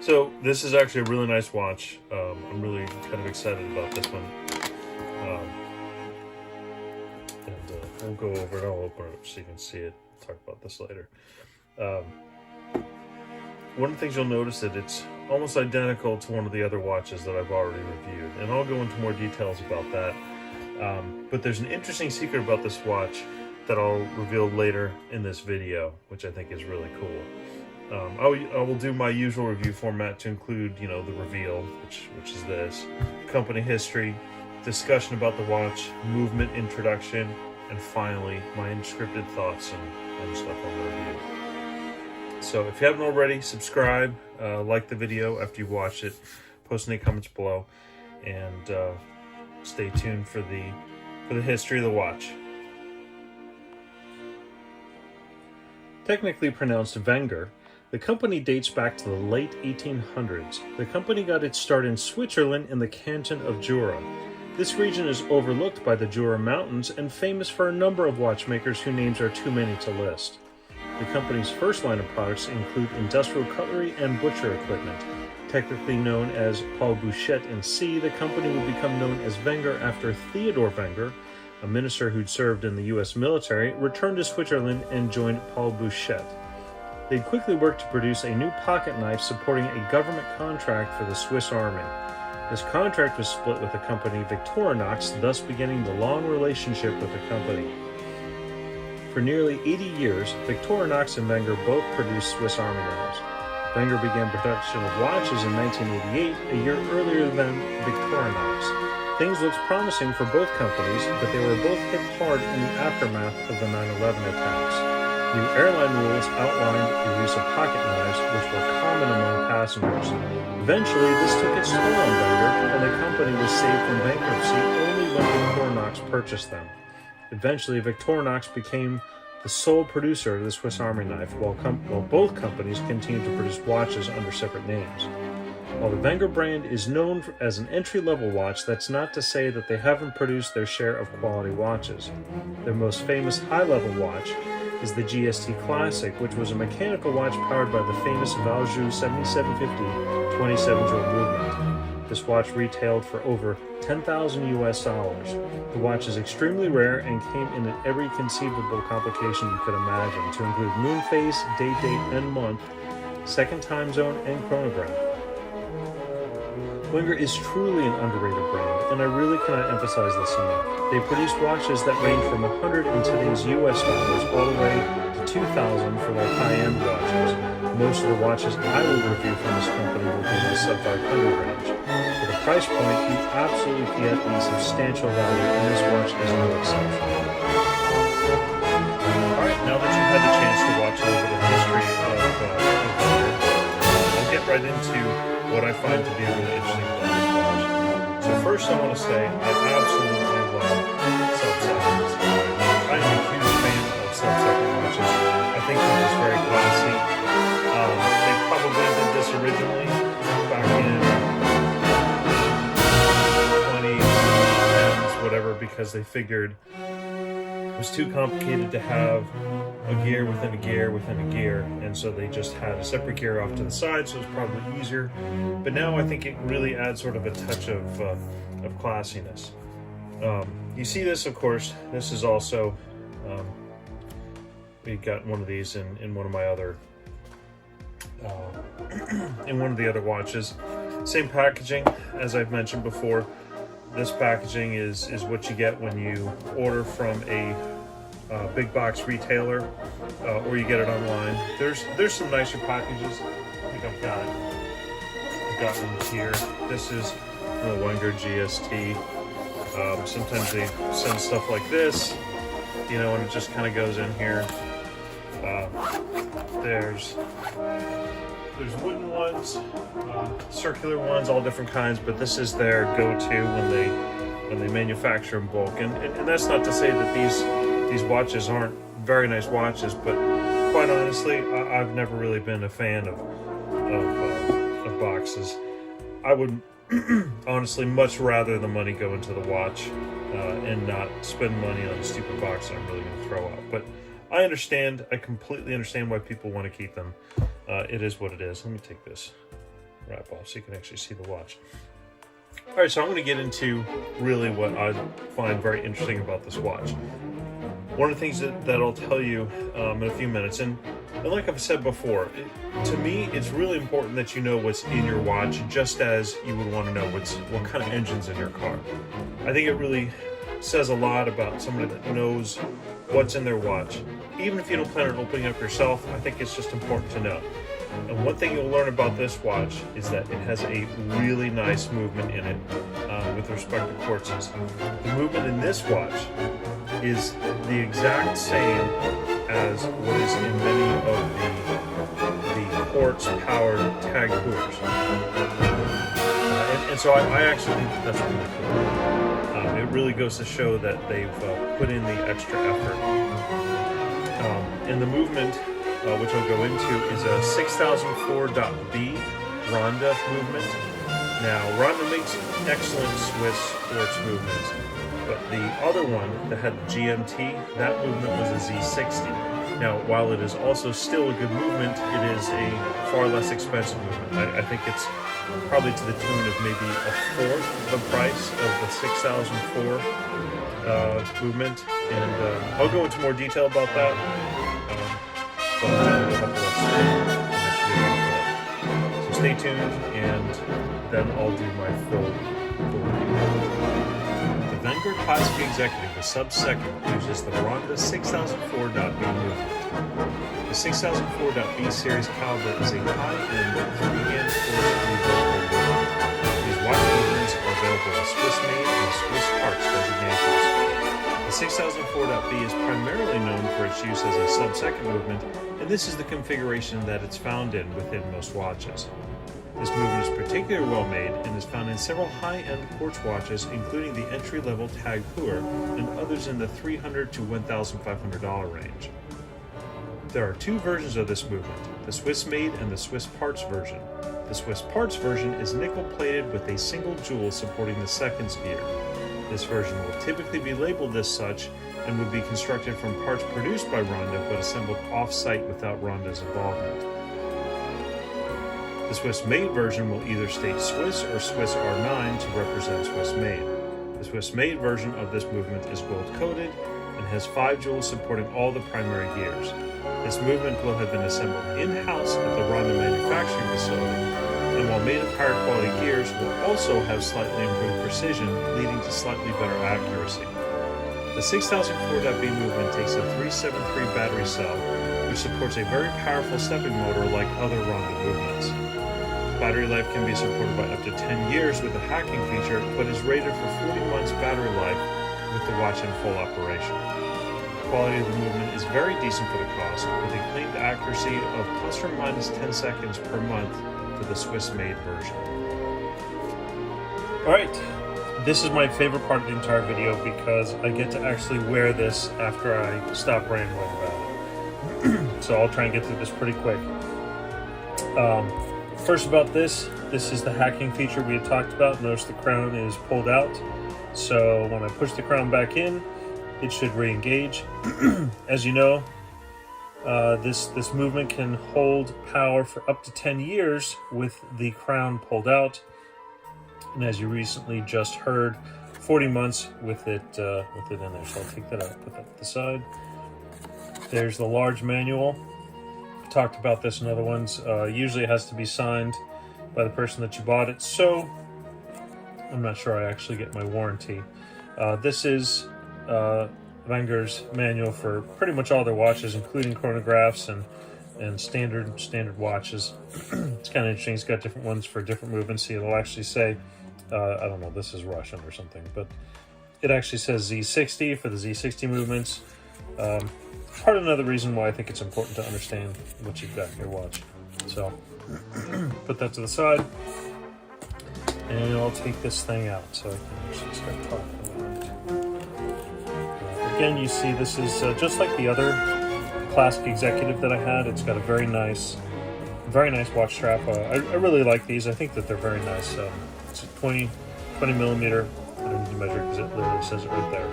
So this is actually a really nice watch. I'm really kind of excited about this one. We'll go over it. I'll open it up so you can see it. We'll talk about this later. One of the things you'll notice that it's almost identical to one of the other watches that I've already reviewed, and I'll go into more details about that. But there's an interesting secret about this watch that I'll reveal later in this video, which I think is really cool. I will do my usual review format to include, the reveal, which is this, company history, discussion about the watch, movement introduction, and finally my unscripted thoughts and stuff on the review. So if you haven't already, subscribe, like the video after you've watched it, post any comments below, and stay tuned for the history of the watch. Technically pronounced Wenger, the company dates back to the late 1800s. The company got its start in Switzerland in the canton of Jura. This region is overlooked by the Jura Mountains and famous for a number of watchmakers whose names are too many to list. The company's first line of products include industrial cutlery and butcher equipment. Technically known as Paul Bouchet & C., the company would become known as Wenger after Theodore Wenger, a minister who'd served in the U.S. military, returned to Switzerland and joined Paul Bouchet. They'd quickly worked to produce a new pocket knife supporting a government contract for the Swiss Army. This contract was split with the company Victorinox, thus beginning the long relationship with the company. For nearly 80 years, Victorinox and Wenger both produced Swiss Army knives. Wenger began production of watches in 1988, a year earlier than Victorinox. Things looked promising for both companies, but they were both hit hard in the aftermath of the 9/11 attacks. New airline rules outlined the use of pocket knives, which were common among passengers. Eventually, this took its toll on Wenger, and the company was saved from bankruptcy only when Victorinox purchased them. Eventually, Victorinox became the sole producer of the Swiss Army knife, while both companies continued to produce watches under separate names. While the Wenger brand is known as an entry-level watch, that's not to say that they haven't produced their share of quality watches. Their most famous high-level watch is the GST Classic, which was a mechanical watch powered by the famous Valjoux 7750 27-jewel movement. This watch retailed for over $10,000 US. The watch is extremely rare and came in every conceivable complication you could imagine, to include moon phase, date and month, second time zone, and chronograph. Wenger is truly an underrated brand, and I really cannot emphasize this enough. They produce watches that range from $100 in today's US dollars all the way to $2,000 for their high-end watches. Most of the watches I will review from this company will be in the sub-500 range. For the price point, you absolutely get a substantial value, and this watch is no exception. Alright, now that you've had the chance to watch a little bit of the history of Wenger, I'll get right into what I find to be really interesting about this watch. So first I want to say I absolutely love sub-seconds. I am a huge fan of sub-second watches. I think that is very classy. They probably did this originally back in 2010s, whatever, because they figured it was too complicated to have a gear within a gear within a gear, and so they just had a separate gear off to the side, so it's probably easier. But now I think it really adds sort of a touch of classiness. You see this, of course, this is also, we got one of these in one of my other, in one of the other watches. Same packaging, as I've mentioned before. This packaging is what you get when you order from a big box retailer, or you get it online. There's some nicer packages. I think I've got one here. This is from the Wenger GST. Sometimes they send stuff like this, and it just kind of goes in here. There's wooden ones, circular ones, all different kinds, but this is their go-to when they manufacture in bulk. And that's not to say that these watches aren't very nice watches, but quite honestly, I've never really been a fan of boxes. I would honestly much rather the money go into the watch and not spend money on a stupid box that I'm really going to throw out. But I understand. I completely understand why people want to keep them. It is what it is. Let me take this wrap off so you can actually see the watch. All right, so I'm going to get into really what I find very interesting about this watch. One of the things that I'll tell you in a few minutes, and like I've said before, to me, it's really important that you know what's in your watch, just as you would want to know what kind of engine's in your car. I think it really says a lot about somebody that knows what's in their watch. Even if you don't plan on opening it up yourself, I think it's just important to know. And one thing you'll learn about this watch is that it has a really nice movement in it with respect to quartzes. The movement in this watch is the exact same as what is in many of the quartz-powered Tag Heuers. And so I actually think that's really cool. It really goes to show that they've put in the extra effort. And the movement, which I'll go into, is a 6004.B Ronda movement. Now, Ronda makes excellent Swiss sports movements, but the other one that had the GMT, that movement was a Z60. Now, while it is also still a good movement, it is a far less expensive movement. I think it's probably to the tune of maybe a fourth the price of the 6004 movement, and I'll go into more detail about that. So stay tuned, and then I'll do my full review. The Vanguard Classic Executive, the sub-second, uses the Ronda 6004.B movement. The 6004.B series caliber is a high-end 3-hand force rebuilt movement. These watch movements are available with Swiss-made and Swiss parts designations. The 6004.B is primarily known for its use as a sub-second movement, and this is the configuration that it's found in within most watches. This movement is particularly well made and is found in several high-end quartz watches, including the entry-level Tag Heuer and others in the $300 to $1,500 range. There are two versions of this movement, the Swiss-made and the Swiss parts version. The Swiss parts version is nickel-plated with a single jewel supporting the seconds gear. This version will typically be labeled as such and would be constructed from parts produced by Ronda but assembled off-site without Ronda's involvement. The Swiss-made version will either state Swiss or Swiss R9 to represent Swiss-made. The Swiss-made version of this movement is gold-coated and has 5 jewels supporting all the primary gears. This movement will have been assembled in-house at the Ronda manufacturing facility, and while made of higher quality gears, will also have slightly improved precision, leading to slightly better accuracy. The 6004.B movement takes a 373 battery cell, which supports a very powerful stepping motor like other Ronda movements. Battery life can be supported by up to 10 years with the hacking feature, but is rated for 40 months battery life with the watch in full operation. The quality of the movement is very decent for the cost, with a claimed accuracy of plus or minus 10 seconds per month for the Swiss-made version. Alright, this is my favorite part of the entire video because I get to actually wear this after I stop rambling about it. So I'll try and get through this pretty quick. First about this is the hacking feature we had talked about. Notice the crown is pulled out. So when I push the crown back in, it should re-engage. As you know, this movement can hold power for up to 10 years with the crown pulled out. And as you recently just heard, 40 months with it in there. So I'll take that out, put that to the side. There's the large manual. Talked about this in other ones. Usually it has to be signed by the person that you bought it, so I'm not sure I actually get my warranty. This is Vanguard's manual for pretty much all their watches, including chronographs and standard watches. It's kind of interesting. It's got different ones for different movements. See, it'll actually say, I don't know, this is Russian or something, but it actually says Z60 for the Z60 movements. Part of another reason why I think it's important to understand what you've got in your watch. So, put that to the side, and I'll take this thing out so I can actually start talking about it. Again, you see this is just like the other Classic Executive that I had. It's got a very nice watch strap. I really like these. I think that they're very nice. It's a 20 millimeter. I don't need to measure because it literally says it right there.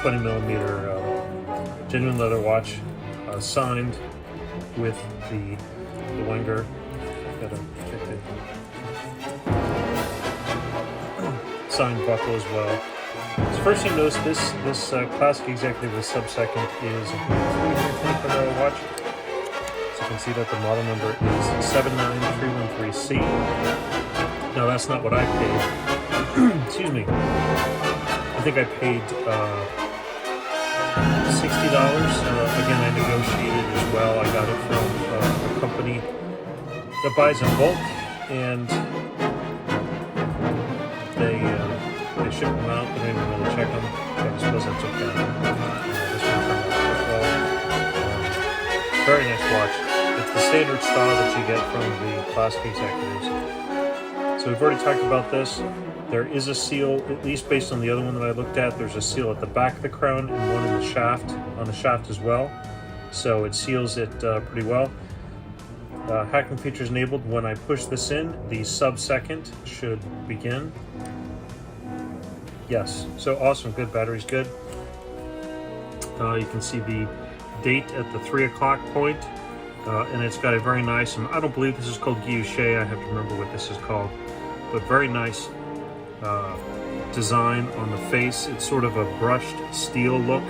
20 millimeter genuine leather watch, signed with the Wenger. Got a signed buckle as well. So first thing you notice, this classic executive with sub-second is a $325 watch. So you can see that the model number is 79313C. Now that's not what I paid. Excuse me. I think I paid $60. Again, I negotiated as well. I got it from a company that buys in bulk, and they ship them out, but I didn't really check them, so I suppose that's okay. This one turned out well. Very nice watch. It's the standard style that you get from the classic executives. So we've already talked about this. There is a seal, at least based on the other one that I looked at, there's a seal at the back of the crown and one in the shaft, on the shaft as well. So it seals it pretty well. Hacking features enabled. When I push this in, the sub-second should begin. Yes, so awesome, good, battery's good. You can see the date at the 3 o'clock point, and it's got a very nice, and I don't believe this is called guilloche, I have to remember what this is called, but very nice design on the face. It's sort of a brushed steel look,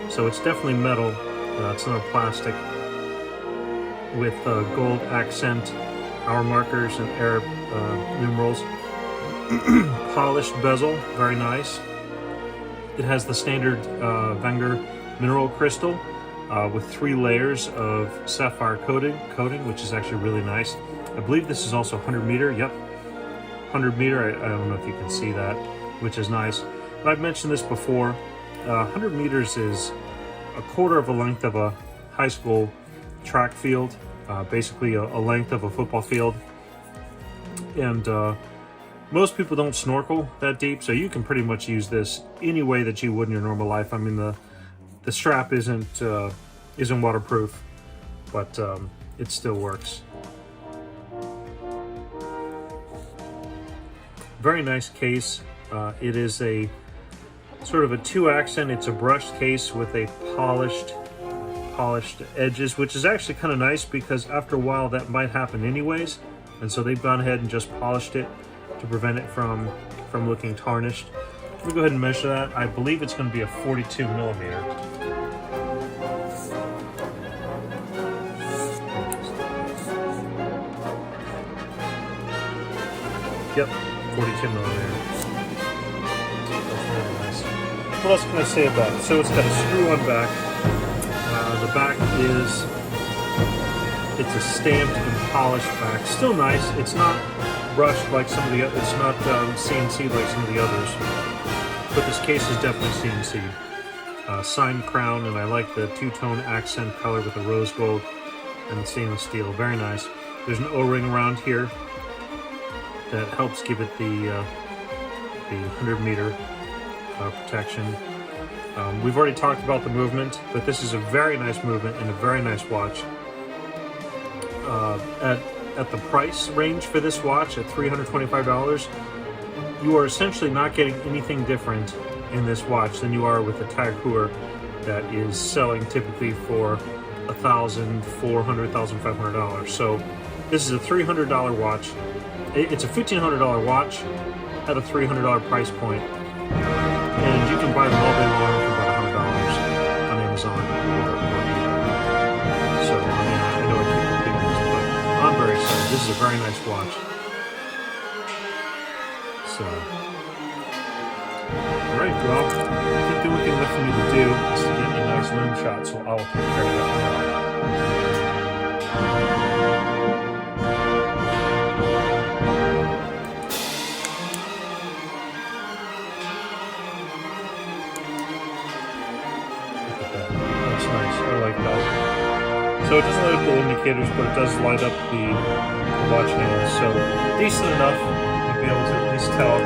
so it's definitely metal, it's not plastic, with gold accent, hour markers, and Arab numerals. Polished bezel, very nice. It has the standard Wenger mineral crystal with 3 layers of sapphire coating, which is actually really nice. I believe this is also 100 meter. Yep, 100 meter. I don't know if you can see that, which is nice. But I've mentioned this before. 100 meters is a quarter of a length of a high school track field, basically a length of a football field, and most people don't snorkel that deep, so you can pretty much use this any way that you would in your normal life. I mean, the strap isn't waterproof, but it still works. Very nice case. It is a sort of a 2-accent. It's a brushed case with a polished edges, which is actually kind of nice because after a while that might happen anyways, and so they've gone ahead and just polished it to prevent it from looking tarnished. Let me go ahead and measure that. I believe it's going to be a 42 millimeter. Yep, 42 millimeter. That's really nice. What else can I say about it? So it's got a screw-on back. The back it's a stamped and polished back. Still nice. It's not brushed like some of the others. It's not CNC like some of the others. But this case is definitely CNC. Signed crown, and I like the 2-tone accent color with the rose gold and the stainless steel. Very nice. There's an O-ring around here that helps give it the 100 meter protection. We've already talked about the movement, but this is a very nice movement and a very nice watch. At the price range for this watch at $325, you are essentially not getting anything different in this watch than you are with the Tag Heuer that is selling typically for $1,400, $1,500. So this is a $300 watch. It's a $1,500 watch at a $300 price point, and you can buy them all day long for about $100 on Amazon or eBay. So I know I keep repeating this, but I'm very excited. This is a very nice watch. So, all right, well, I think the only thing left for me to do is to get a nice loom shot, so I'll take care of that now. So it doesn't light up the indicators, but it does light up the watch hands. So decent enough to be able to at least tell